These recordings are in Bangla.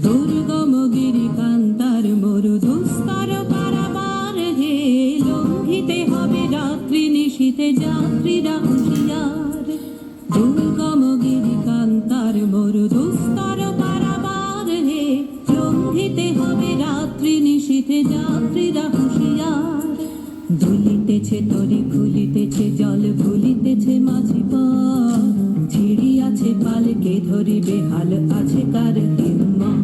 দুর্গম গিরিকান্তার মরু দুস্তর পারাবার হে, লঙ্ঘিতে হবে রাত্রি নিশীথে যাত্রীরা হুঁশিয়ার। দুর্গম গিরিকান্তার মরু দুস্তর পারাবার হে, লঙ্ঘিতে হবে রাত্রি নিশীথে যাত্রীরা হুঁশিয়ার। দুলিতেছে তরি খুলিতেছে জল ভুলিতেছে মাঝি পথ, ছিড়িয়াছে পালকে ধরিবে হাল আছে কার হিম্মত।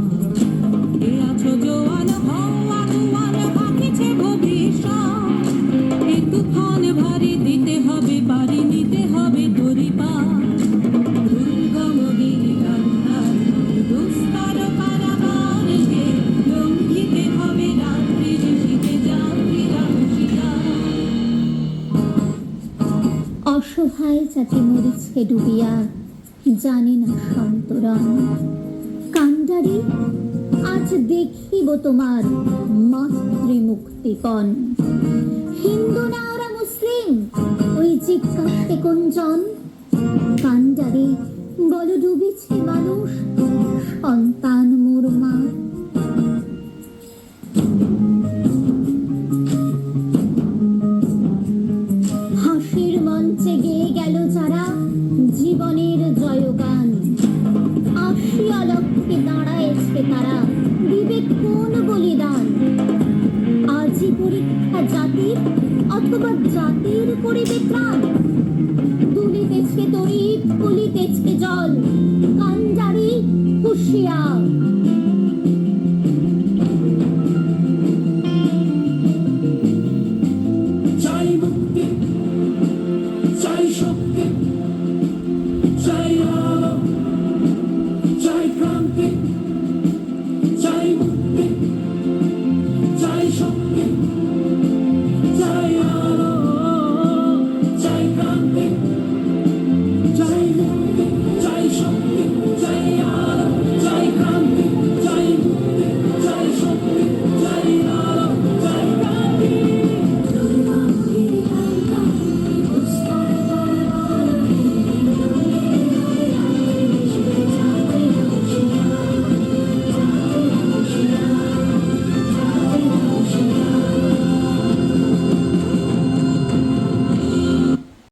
এ আছো জোয়ান হও আগুয়ান বাকিছে ভবিষ্যৎ, এ তুফান ভারী দিতে হবে পারি নিতে হবে তরি পার। দুর্গম গিরিকান্তার দুস্তর পারাবার হে, লঙ্ঘিতে হবে রাত্রি নিশীথে যাত্রীরা হুঁশিয়ার। অসহায় জাতি মরিচকে ডুবিয়া জানে না সন্তরণ। কান্ডারি আজ দেখিব তোমার মাতৃমুক্তিপণ। হিন্দু না ওরা মুসলিম ওই জিজ্ঞাসে কোনজন? কান্ডারি বল ডুবিছে মানুষ সন্তান মোর মা।